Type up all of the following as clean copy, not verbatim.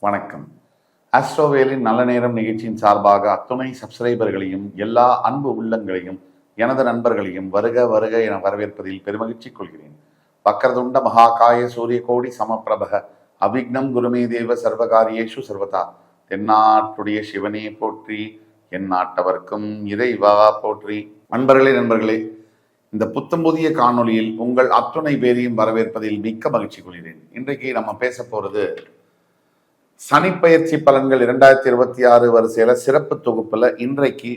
வணக்கம். ஆஸ்ட்ரோவேலின் நல்ல நேரம் நிகழ்ச்சியின் சார்பாக அத்துணை சப்ஸ்கிரைபர்களையும் எல்லா அன்பு உள்ளங்களையும் எனது நண்பர்களையும் வருக வருக என வரவேற்பதில் பெருமகிழ்ச்சி கொள்கிறேன். வக்கரதுண்ட மகாகாய சூரிய கோடி சமப்பிரபக அவிக்னம் குருமே தேவ சர்வகாரியேஷு சர்வதா. தென்னாட்டுடைய சிவனே போற்றி, என் நாட்டவர்க்கும் இறைவா போற்றி. நண்பர்களே, இந்த புத்தம் புதிய காணொலியில் உங்கள் அத்துணை பேரையும் வரவேற்பதில் மிக்க மகிழ்ச்சி கொள்கிறேன். இன்றைக்கு நம்ம பேச போறது சனிப்பெயர்ச்சி பலன்கள் 2026 வரிசையில சிறப்பு தொகுப்புல இன்றைக்கு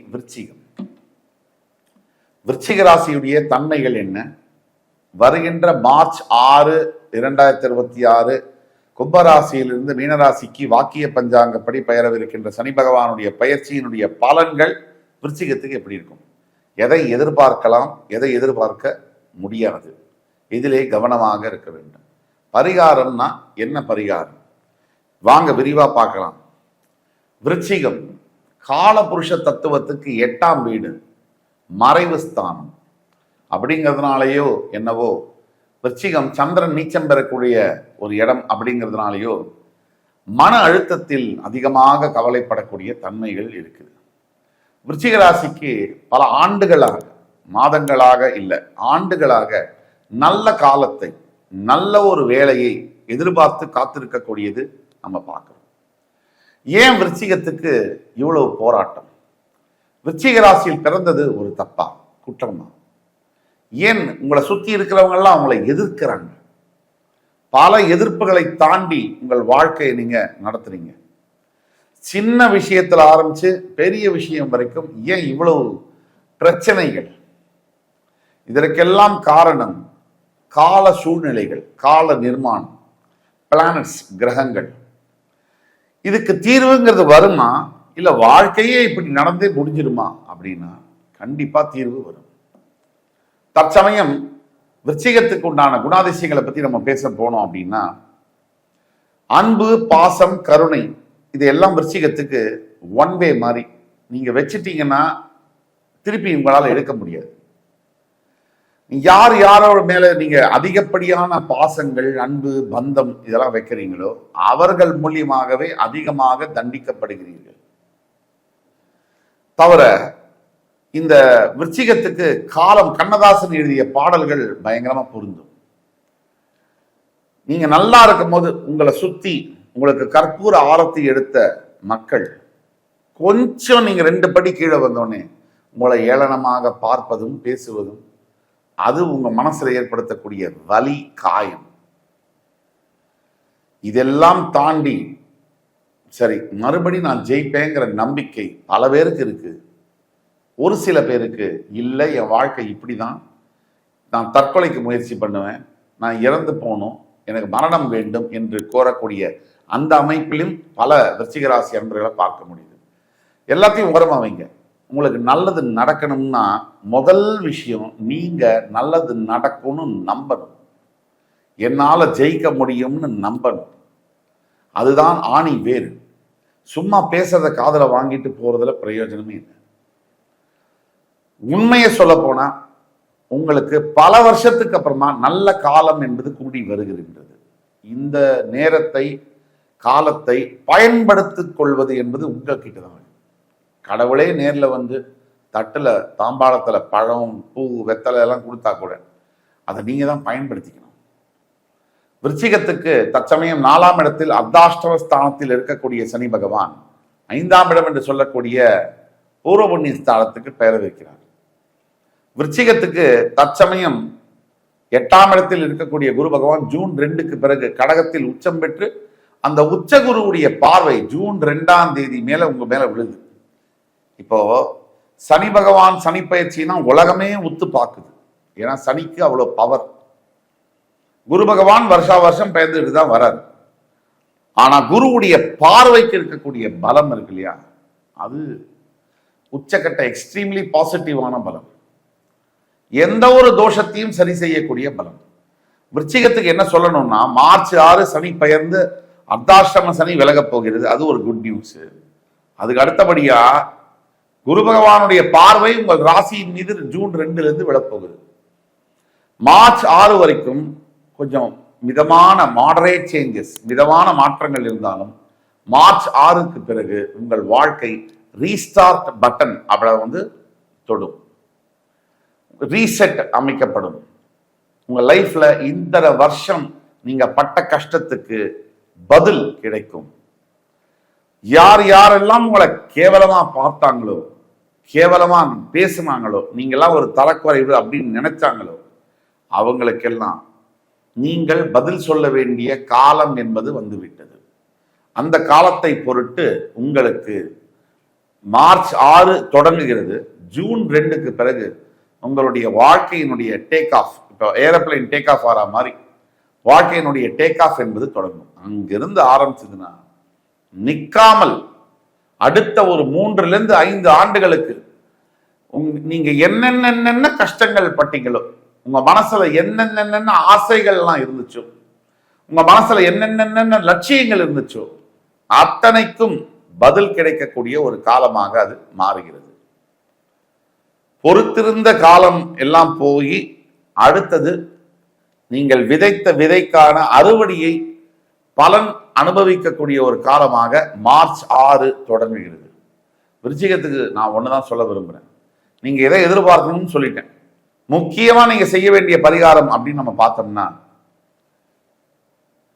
விருச்சிக ராசியுடைய தன்மைகள் என்ன, வருகின்ற மார்ச் 6, 2026 கும்பராசியிலிருந்து மீனராசிக்கு வாக்கிய பஞ்சாங்கப்படி பெயரவிருக்கின்ற சனி பகவானுடைய பயிற்சியினுடைய பலன்கள் விருச்சிகத்துக்கு எப்படி இருக்கும், எதை எதிர்பார்க்கலாம், எதை எதிர்பார்க்க முடியாது, இதிலே கவனமாக இருக்க வேண்டும். பரிகாரம்னா என்ன பரிகாரம், வாங்க விரிவா பார்க்கலாம். விருச்சிகம் காலபுருஷ தத்துவத்துக்கு 8ஆம் வீடு, மறைவு ஸ்தானம். அப்படிங்கிறதுனாலயோ என்னவோ விருச்சிகம் சந்திரன் நீச்சம் பெறக்கூடிய ஒரு இடம் அப்படிங்கிறதுனாலயோ மன அழுத்தத்தில் அதிகமாக கவலைப்படக்கூடிய தன்மைகள் இருக்குது. விருச்சிக ராசிக்கு பல ஆண்டுகளாக, மாதங்களாக இல்லை ஆண்டுகளாக நல்ல காலத்தை, நல்ல ஒரு வேலையை எதிர்பார்த்து காத்திருக்கக்கூடியது நம்ம பார்க்கிறோம். ஏன் விருச்சிகத்துக்கு இவ்வளவு போராட்டம்? விருச்சிக ராசியில் பிறந்தது ஒரு தப்பா, குற்றமா? ஏன் உங்களை சுத்தி இருக்கிறவங்க எல்லாம் அவங்களை எதிர்க்கிறாங்க? பல எதிர்ப்புகளை தாண்டி உங்கள் வாழ்க்கையை நீங்க நடத்துறீங்க. சின்ன விஷயத்துல ஆரம்பிச்சு பெரிய விஷயம் வரைக்கும் ஏன் இவ்வளவு பிரச்சனைகள்? இதற்கெல்லாம் காரணம் கால சூழ்நிலைகள், கால நிர்மாணம், பிளானட்ஸ், கிரகங்கள். இதுக்கு தீர்வுங்கிறது வருமா, இல்ல வாழ்க்கையே இப்படி நடந்தே முடிஞ்சிருமா அப்படின்னா கண்டிப்பா தீர்வு வரும். தற்சமயம் விருச்சிகத்துக்கு உண்டான குணாதிசயங்களை பத்தி நம்ம பேச போனோம் அப்படின்னா, அன்பு, பாசம், கருணை, இதெல்லாம் விருச்சிகத்துக்கு ஒன் வே மாதிரி. நீங்க வச்சுட்டீங்கன்னா திருப்பி உங்களால் எடுக்க முடியாது. யாரோட மேல நீங்க அதிகப்படியான பாசங்கள், அன்பு, பந்தம் இதெல்லாம் வைக்கிறீங்களோ அவர்கள் மூலியமாகவே அதிகமாக தண்டிக்கப்படுகிறீர்கள். தவிர இந்த விருச்சிகத்துக்கு காலம், கண்ணதாசன் எழுதிய பாடல்கள் பயங்கரமா பொருந்தும். நீங்க நல்லா இருக்கும் போது உங்களை சுத்தி உங்களுக்கு கற்பூர ஆரத்தி எடுத்த மக்கள் கொஞ்சம் நீங்க 2 படி கீழே வந்தோடனே உங்களை ஏளனமாக பார்ப்பதும் பேசுவதும், அது உங்க மனசுல ஏற்படுத்தக்கூடிய வலி, காயம். இதெல்லாம் தாண்டி சரி மறுபடி நான் ஜெயிப்பேங்கிற நம்பிக்கை பல பேருக்கு இருக்கு. ஒரு சில பேருக்கு இல்லை, என் வாழ்க்கை இப்படிதான், நான் தற்கொலைக்கு முயற்சி பண்ணுவேன், நான் இறந்து போகணும், எனக்கு மரணம் வேண்டும் என்று கோரக்கூடிய அந்த அமைப்பிலும் பல விருச்சிக ராசி அன்பர்களை பார்க்க முடியுது. எல்லாத்தையும் உரமா வைங்க. உங்களுக்கு நல்லது நடக்கணும்னா முதல் விஷயம், நீங்க நல்லது நடக்கணும்னு நம்பணும். என்னால ஜெயிக்க முடியும்னு நம்பணும். அதுதான் ஆணி வேறு. சும்மா பேசுறத காதுல வாங்கிட்டு போறதுல பிரயோஜனமே இல்லை. உண்மையை சொல்ல போனா உங்களுக்கு பல வருஷத்துக்கு அப்புறமா நல்ல காலம் என்பது கூடி வருகின்றது. இந்த நேரத்தை, காலத்தை பயன்படுத்திக் கொள்வது என்பது உங்ககிட்ட தான். கடவுளே நேரில் வந்து தட்டுல, தாம்பாளத்துல பழம், பூ, வெத்தலை எல்லாம் கொடுத்தா கூட அதை நீங்க தான் பயன்படுத்திக்கணும். விருச்சிகத்துக்கு தற்சமயம் 4ஆம் இடத்தில் அர்த்தாஷ்டம ஸ்தானத்தில் இருக்கக்கூடிய சனி பகவான் 5ஆம் இடம் என்று சொல்லக்கூடிய பூர்வ புண்ணிய ஸ்தானத்துக்கு பெயர் வைக்கிறார். விருச்சிகத்துக்கு தற்சமயம் 8ஆம் இடத்தில் இருக்கக்கூடிய குரு பகவான் ஜூன் 2க்கு பிறகு கடகத்தில் உச்சம் பெற்று அந்த உச்ச குருவுடைய பார்வை ஜூன் 2ஆம் தேதி மேல உங்க மேல விழுது. இப்போ சனி பகவான் சனி பயிற்சினா உலகமே உத்து பார்க்குது. ஏன்னா சனிக்கு அவ்வளவு பவர். குரு பகவான் வருஷா வருஷம் பெயர்ந்துட்டு தான் வராது. ஆனா குருவுடைய பார்வைக்கு இருக்கக்கூடிய பலம் இருக்கு இல்லையா, அது உச்சக்கட்ட எக்ஸ்ட்ரீம்லி பாசிட்டிவான பலம். எந்த ஒரு தோஷத்தையும் சரி செய்யக்கூடிய பலம். விருச்சிகத்துக்கு என்ன சொல்லணும்னா, மார்ச் 6 சனி பெயர்ந்து அர்த்தாஷ்டம சனி விலகப் போகிறது. அது ஒரு குட் நியூஸ். அதுக்கு அடுத்தபடியா குரு பகவானுடைய பார்வை உங்கள் ராசியின் மீது ஜூன் 2ல இருந்து விழப்போகுது. மார்ச் 6 வரைக்கும் கொஞ்சம் மிதமான மாடரேட் சேஞ்சஸ், மிதமான மாற்றங்கள் இருந்தாலும் மார்ச் 6க்கு பிறகு உங்கள் வாழ்க்கை ரீஸ்டார்ட் பட்டன் அப்படி தொடும், ரீசெட் அமைக்கப்படும். உங்க லைஃப்ல இந்த வருஷம் நீங்க பட்ட கஷ்டத்துக்கு பதில் கிடைக்கும். யார் யாரெல்லாம் உங்களை கேவலமா பார்த்தாங்களோ, கேவலமா பேசுனாங்களோ, நீங்கெல்லாம் ஒரு தரக்குறைவு அப்படின்னு நினைச்சாங்களோ, அவங்களுக்கெல்லாம் நீங்கள் பதில் சொல்ல வேண்டிய காலம் என்பது வந்துவிட்டது. அந்த காலத்தை பொருட்டு உங்களுக்கு மார்ச் 6 தொடங்குகிறது. ஜூன் 2க்கு பிறகு உங்களுடைய வாழ்க்கையினுடைய டேக் ஆஃப், இப்போ ஏரோப்ளைன் டேக் ஆஃப் ஆகிற மாதிரி வாழ்க்கையினுடைய டேக் ஆஃப் என்பது தொடங்கும். அங்கிருந்து ஆரம்பிச்சதுன்னா நிற்காமல் அடுத்த ஒரு 3-5 ஆண்டுகளுக்கு நீங்க என்னென்ன கஷ்டங்கள் பட்டீங்களோ, உங்க மனசுல என்னென்ன ஆசைகள்லாம் இருந்துச்சோ, உங்க மனசுல என்னென்ன லட்சியங்கள் இருந்துச்சோ, அத்தனைக்கும் பதில் கிடைக்கக்கூடிய ஒரு காலமாக அது மாறுகிறது. பொறுத்திருந்த காலம் எல்லாம் போய் அடுத்தது நீங்கள் விதைத்த விதைக்கான அறுவடையை பலன் அனுபவிக்கக்கூடிய ஒரு காலமாக மார்ச் 6 தொடங்குகிறது. விருச்சிகத்துக்கு நான் ஒண்ணுதான் சொல்ல விரும்புறேன். நீங்க எதை எதிர்பார்க்கணும்னு சொல்லிட்டேன். முக்கியமா நீங்க செய்ய வேண்டிய பரிகாரம் அப்படின்னு நம்ம பார்த்தோம்னா,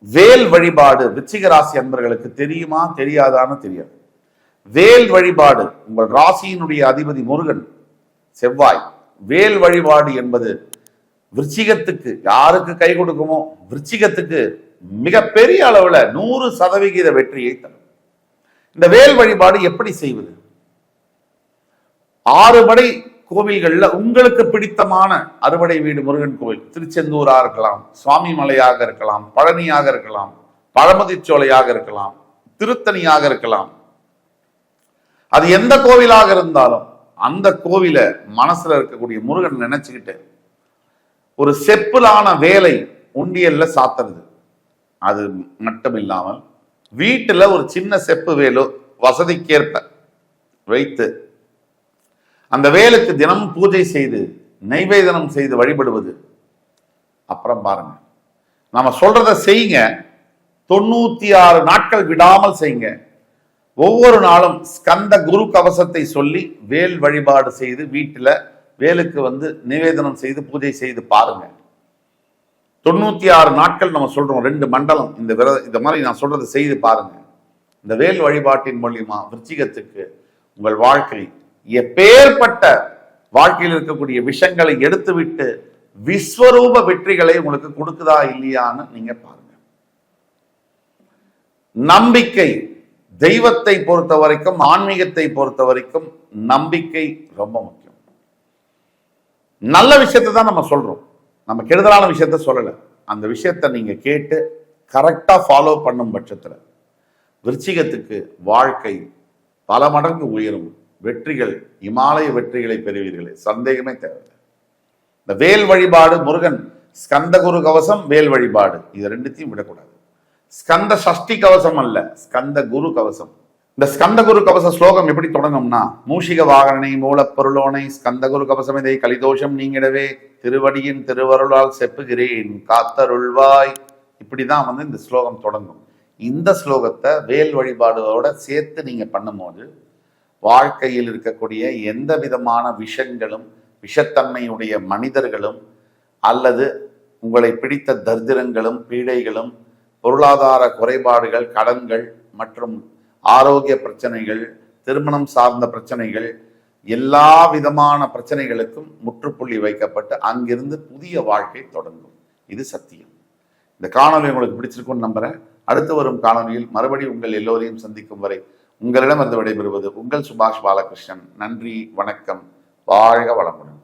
வேல் வழிபாடு. விருச்சிக ராசி அன்பர்களுக்கு தெரியுமா தெரியாதான்னு தெரியாது. வேல் வழிபாடு, உங்கள் ராசியினுடைய அதிபதி முருகன் செவ்வாய், வேல் வழிபாடு என்பது விருச்சிகத்துக்கு யாருக்கு கை கொடுக்குமோ விருச்சிகத்துக்கு மிகப்பெரிய அளவுல 100% வெற்றியை தரும். இந்த வேல் வழிபாடு எப்படி செய்வது? 6 மடை கோவில்கள்ல உங்களுக்கு பிடித்தமான அறுபடை வீடு முருகன் கோவில், திருச்செந்தூரா இருக்கலாம், சுவாமி மலையாக இருக்கலாம், பழனியாக இருக்கலாம், பழமுதிர்ச்சோலையாக இருக்கலாம், திருத்தணியாக இருக்கலாம், அது எந்த கோவிலாக இருந்தாலும் அந்த கோவில மனசுல இருக்கக்கூடிய முருகன் நினைச்சுக்கிட்டு ஒரு செப்புலான வேலை உண்டியல்ல சாத்துறது. அது மட்டும் இல்லாமல் வீட்டுல ஒரு சின்ன செப்பு வேலோ வசதிக்கேற்ப வைத்து அந்த வேலுக்கு தினமும் பூஜை செய்து நைவேதனம் செய்து வழிபடுவது. அப்புறம் பாருங்க, நம்ம சொல்றத செய்யுங்க. 96 நாட்கள் விடாமல் செய்யுங்க. ஒவ்வொரு நாளும் ஸ்கந்த குரு கவசத்தை சொல்லி வேல் வழிபாடு செய்து வீட்டுல வேலுக்கு நிவேதனம் செய்து பூஜை செய்து பாருங்க. 96 நாட்கள் நம்ம சொல்றோம், 2 மண்டலம் இந்த மாதிரி நான் சொல்றதை செய்து பாருங்க. இந்த வேல் வழிபாட்டின் மூலியமா விருச்சிகத்துக்கு உங்கள் வாழ்க்கை எப்பேற்பட்ட வாழ்க்கையில் இருக்கக்கூடிய விஷயங்களை எடுத்துவிட்டு விஸ்வரூப வெற்றிகளை உங்களுக்கு கொடுக்குதா இல்லையான்னு நீங்க பாருங்க. நம்பிக்கை, தெய்வத்தை பொறுத்த வரைக்கும், ஆன்மீகத்தை பொறுத்த வரைக்கும் நம்பிக்கை ரொம்ப முக்கியம். நல்ல விஷயத்தை தான் நம்ம சொல்றோம், நம்ம கெடுதலான விஷயத்த சொல்லலை. அந்த விஷயத்தை நீங்க கேட்டு கரெக்டா ஃபாலோ பண்ணும் பட்சத்துல விருச்சிகத்துக்கு வாழ்க்கை பல மடங்கு உயரும். வெற்றிகள், இமாலய வெற்றிகளை பெறுவீர்களே, சந்தேகமே தேவையில்லை. இந்த வேல் வழிபாடு, முருகன் ஸ்கந்த குரு கவசம், வேல் வழிபாடு, இது ரெண்டுத்தையும் விடக்கூடாது. ஸ்கந்த சஷ்டி கவசம் அல்ல, ஸ்கந்த குரு கவசம். இந்த ஸ்கந்த குரு கவச ஸ்லோகம் எப்படி தொடங்கும்னா, மூஷிக வாகனனை மூலப்பொருளோனை ஸ்கந்தகுரு கவசம் இதை கலிதோஷம் நீங்கிடவே திருவடியின் திருவருளால் செப்புகிறேன் காத்தருள்வாய். இப்படிதான் இந்த ஸ்லோகம் தொடங்கும். இந்த ஸ்லோகத்தை வேல் வழிபாடோட சேர்த்து நீங்க பண்ணும்போது வாழ்க்கையில் இருக்கக்கூடிய எந்த விதமான விஷங்களும், விஷத்தன்மையுடைய மனிதர்களும் அல்லது உங்களை பிடித்த தரித்திரங்களும் பீடைகளும், பொருளாதார குறைபாடுகள், கடன்கள் மற்றும் ஆரோக்கிய பிரச்சனைகள், திருமணம் சார்ந்த பிரச்சனைகள், எல்லா விதமான பிரச்சனைகளுக்கும் முற்றுப்புள்ளி வைக்கப்பட்டு அங்கிருந்து புதிய வாழ்க்கை தொடங்கும். இது சத்தியம். இந்த காணொலி உங்களுக்கு பிடிச்சிருக்கும்னு நம்புறேன். அடுத்து வரும் காணொலியில் மறுபடியும் உங்கள் எல்லோரையும் சந்திக்கும் வரை உங்களிடம் வந்து விடைபெறுவது உங்கள் சுபாஷ் பாலகிருஷ்ணன். நன்றி, வணக்கம், வாழ்க வளமுடன்.